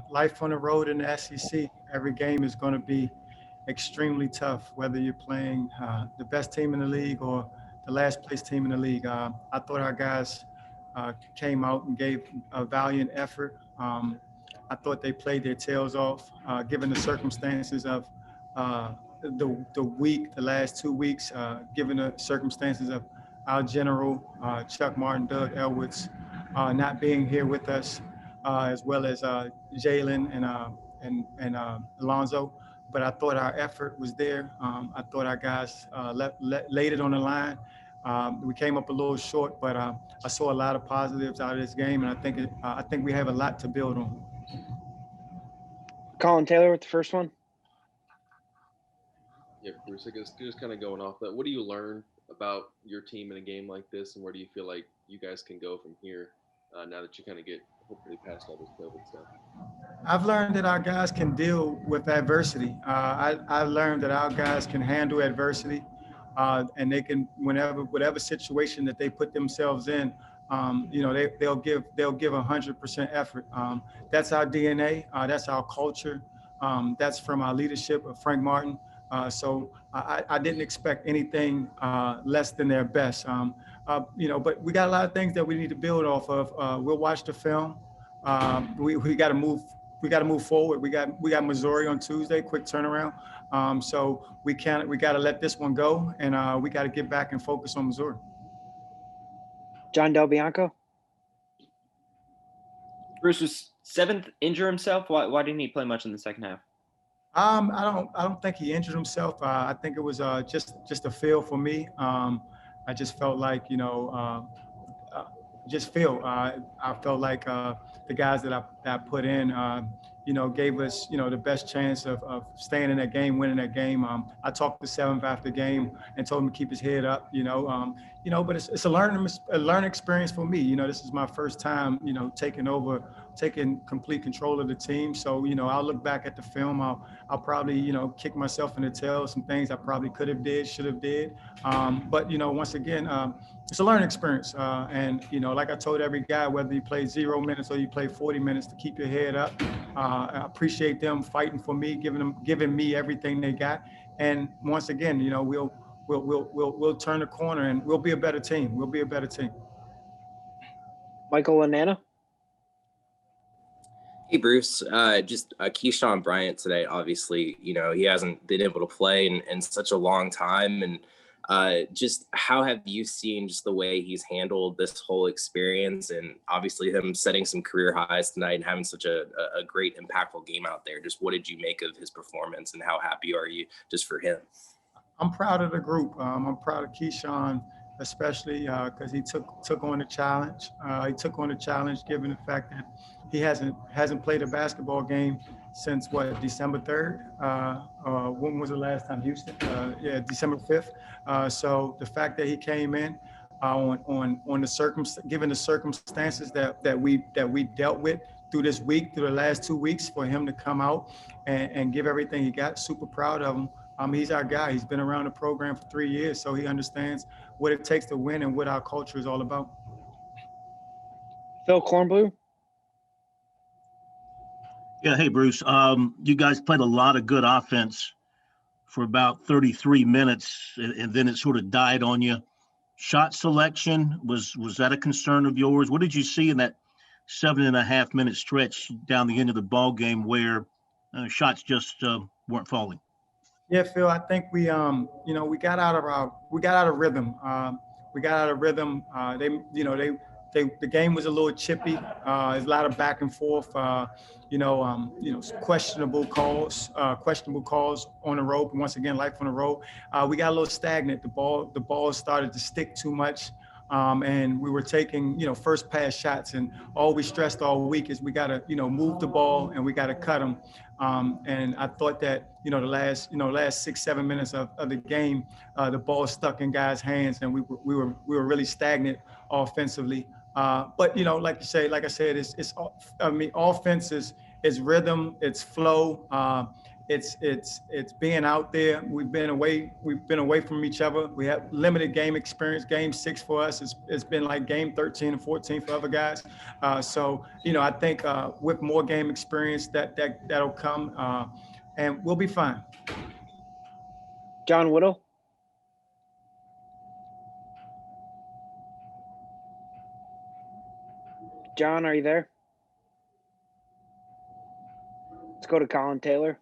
life on the road in the SEC. Every game is going to be extremely tough, whether you're playing the best team in the league or the last place team in the league. I thought our guys came out and gave a valiant effort. I thought they played their tails off, given the circumstances of the week, the last 2 weeks, given the circumstances of our general, Chuck Martin, Doug Elwoods, not being here with us, as well as Jalen and Alonzo. But I thought our effort was there. I thought our guys laid it on the line. We came up a little short, but I saw a lot of positives out of this game, and I think we have a lot to build on. Colin Taylor with the first one. Yeah, Bruce, I guess just kind of going off that, what do you learn about your team in a game like this, and where do you feel like you guys can go from here now that you kind of get hopefully past all this COVID stuff? I've learned that our guys can deal with adversity. I learned that our guys can handle adversity, and they can, whatever situation that they put themselves in, they'll give 100% effort. That's our DNA. That's our culture. That's from our leadership of Frank Martin. So I didn't expect anything less than their best. But we got a lot of things that we need to build off of. We'll watch the film. We got to move. We got to move forward. We got Missouri on Tuesday, quick turnaround. So we got to let this one go, and we got to get back and focus on Missouri. John Del Bianco. Bruce was seventh, injure himself. Why didn't he play much in the second half? I don't think he injured himself. I think it was just a feel for me. I just felt like I felt like the guys that I put in, gave us, the best chance of staying in that game, winning that game. I talked to Seventh after the game and told him to keep his head up, but it's a learning experience for me. This is my first time, taking complete control of the team. So, I'll look back at the film. I'll probably, kick myself in the tail, some things I probably could have did, should have did. But, once again, it's a learning experience. And, like I told every guy, whether you play 0 minutes or you play 40 minutes, to keep your head up. I appreciate them fighting for me, giving me everything they got. And once again, we'll turn the corner and we'll be a better team. We'll be a better team. Michael Lanana. Hey, Bruce. Just Keyshawn Bryant today, obviously, he hasn't been able to play in such a long time. And just how have you seen just the way he's handled this whole experience, and obviously him setting some career highs tonight and having such a great impactful game out there? Just what did you make of his performance, and how happy are you just for him? I'm proud of the group. I'm proud of Keyshawn, especially because he took on the challenge. He took on the challenge given the fact that he hasn't played a basketball game since December 3rd. When was the last time? Houston? December 5th. So the fact that he came in on the given the circumstances that we dealt with through this week, through the last 2 weeks, for him to come out and give everything he got, super proud of him. He's our guy. He's been around the program for 3 years, so he understands what it takes to win and what our culture is all about. Phil Kornblue. Yeah, hey, Bruce. You guys played a lot of good offense for about 33 minutes, and then it sort of died on you. Shot selection, was that a concern of yours? What did you see in that 7.5 minute stretch down the end of the ball game where shots just weren't falling? Yeah, Phil, I think we got out of rhythm. We got out of rhythm. The game was a little chippy. There's a lot of back and forth. Questionable calls on the road. Once again, life on the road. We got a little stagnant. The ball started to stick too much. And we were taking, first pass shots, and all we stressed all week is we got to, move the ball and we got to cut them. And I thought that, the last 6-7 minutes of the game, the ball stuck in guys' hands, and we were really stagnant offensively. But like I said, offense is rhythm, it's flow. it's being out there. We've been away from each other. We have limited game experience. Game 6 for us it's been like game 13 and 14 for other guys. So I think with more game experience that'll come, and we'll be fine. John Whittle. John, are you there? Let's go to Colin Taylor.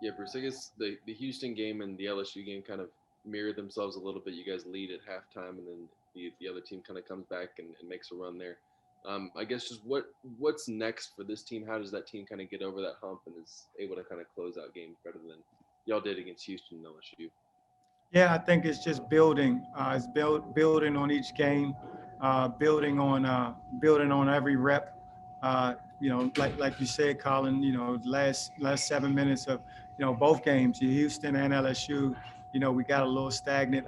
Yeah, Bruce, I guess the Houston game and the LSU game kind of mirror themselves a little bit. You guys lead at halftime, and then the other team kind of comes back and makes a run there. I guess just what's next for this team? How does that team kind of get over that hump and is able to kind of close out games better than y'all did against Houston and LSU? Yeah, I think it's just building. It's building on each game, building on every rep. Like you said, Colin. Last 7 minutes of both games, Houston and LSU. We got a little stagnant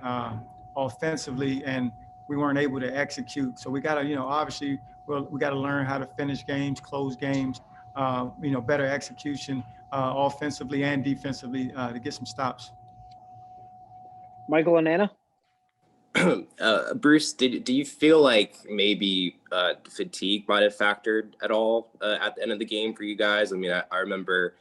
offensively, and we weren't able to execute. So we got to, obviously, we got to learn how to finish games, close games. Better execution offensively and defensively to get some stops. Michael Anana. Bruce, do you feel like maybe fatigue might have factored at all at the end of the game for you guys? I mean, I remember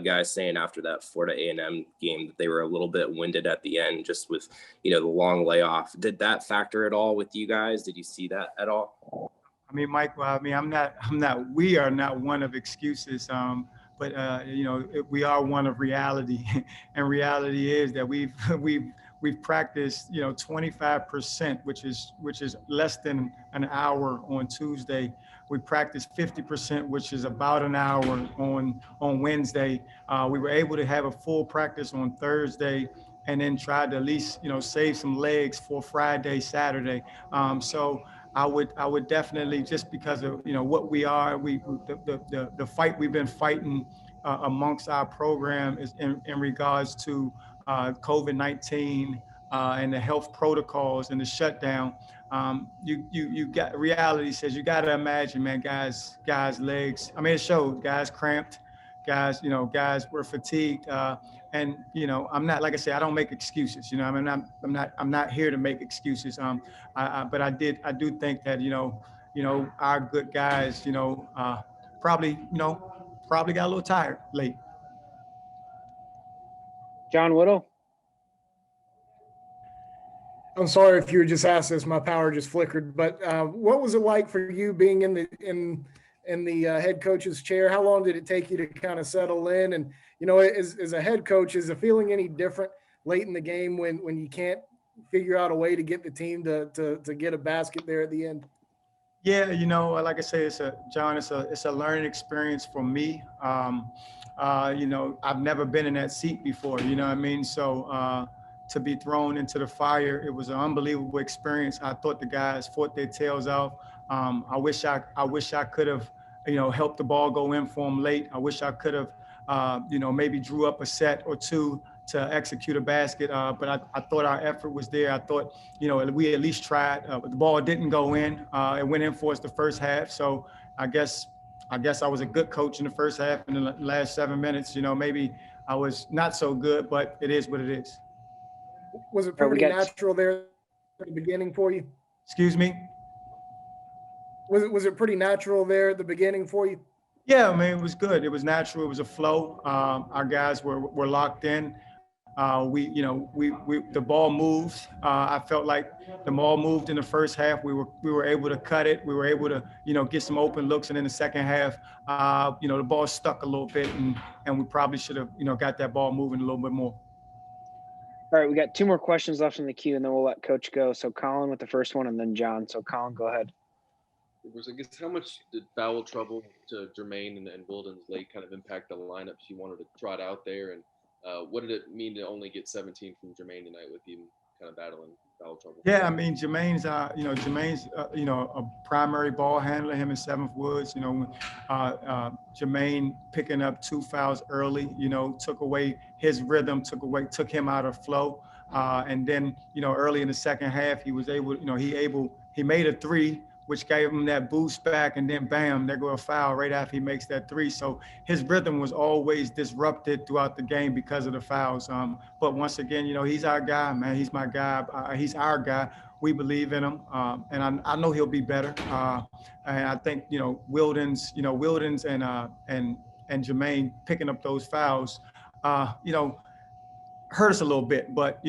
guys saying after that Florida A&M game that they were a little bit winded at the end, just with the long layoff. Did that factor at all with you guys? Did you see that at all? I mean, Michael. I mean, we are not one of excuses. But we are one of reality, and reality is that we've practiced 25%, which is less than an hour on Tuesday. We practiced 50%, which is about an hour on Wednesday. We were able to have a full practice on Thursday, and then tried to at least save some legs for Friday, Saturday. So I would definitely, just because of what we are, the fight we've been fighting amongst our program is in regards to COVID-19 and the health protocols and the shutdown. You got, reality says you got to imagine, man, guys legs. I mean, it showed. Guys cramped. Guys were fatigued. And I'm not, like I said, I don't make excuses. I mean, I'm not here to make excuses. But I do think that our good guys probably got a little tired late. John Whittle. I'm sorry if you were just asked this, my power just flickered, but what was it like for you being in the head coach's chair? How long did it take you to kind of settle in? And, as a head coach, is the feeling any different late in the game when you can't figure out a way to get the team to get a basket there at the end? Yeah, like I say, it's a learning experience for me. I've never been in that seat before, you know what I mean? So to be thrown into the fire, it was an unbelievable experience. I thought the guys fought their tails off. I wish I could have, helped the ball go in for them late. I wish I could have, maybe drew up a set or two to execute a basket. But I thought our effort was there. I thought, we at least tried. But the ball didn't go in. It went in for us the first half. So I guess I was a good coach in the first half. In the last 7 minutes, maybe I was not so good, but it is what it is. Was it pretty natural there at the beginning for you? Excuse me? Was it pretty natural there at the beginning for you? Yeah, I mean, it was good. It was natural. It was a flow. Our guys were locked in. The ball moved. I felt like the ball moved in the first half. We were able to cut it. We were able to, get some open looks. And in the second half, the ball stuck a little bit, and we probably should have, got that ball moving a little bit more. All right, we got 2 more questions left in the queue, and then we'll let Coach go. So Colin with the first one, and then John. So Colin, go ahead. I guess how much did foul trouble to Jermaine and Wilden's late kind of impact the lineups you wanted to trot out there, and what did it mean to only get 17 from Jermaine tonight with him kind of battling foul trouble? Yeah, I mean, Jermaine's a primary ball handler. Him and Seventh Woods, Jermaine picking up 2 fouls early, took away his rhythm, took him out of flow, and then early in the second half he was able, he made a 3. which gave him that boost back, and then bam, there go a foul right after he makes that three. So his rhythm was always disrupted throughout the game because of the fouls. But once again, he's our guy, man. He's my guy. He's our guy. We believe in him, and I know he'll be better. And I think Wildens, and Jermaine picking up those fouls, hurt us a little bit. But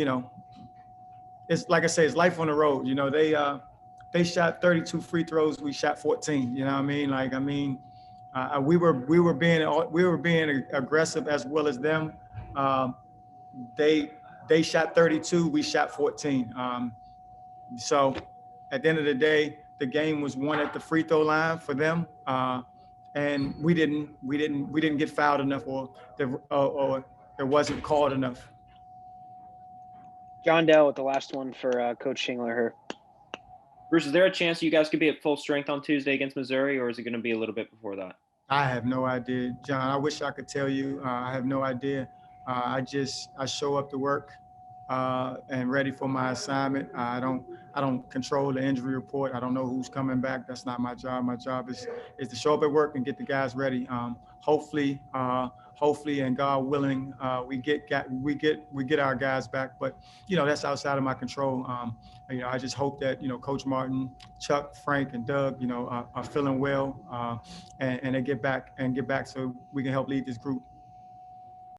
it's like I say, it's life on the road. They shot 32 free throws. We shot 14. You know what I mean? We were being aggressive as well as them. They shot 32. We shot 14. So at the end of the day, the game was won at the free throw line for them, and we didn't get fouled enough, or it wasn't called enough. John Dell with the last one for Coach Shingler here. Bruce, is there a chance you guys could be at full strength on Tuesday against Missouri, or is it going to be a little bit before that? I have no idea, John. I wish I could tell you. I have no idea. I show up to work and ready for my assignment. I don't control the injury report. I don't know who's coming back. That's not my job. My job is to show up at work and get the guys ready. Hopefully, and God willing, we get our guys back. But that's outside of my control. I just hope that Coach Martin, Chuck, Frank, and Doug, are feeling well, and they get back so we can help lead this group.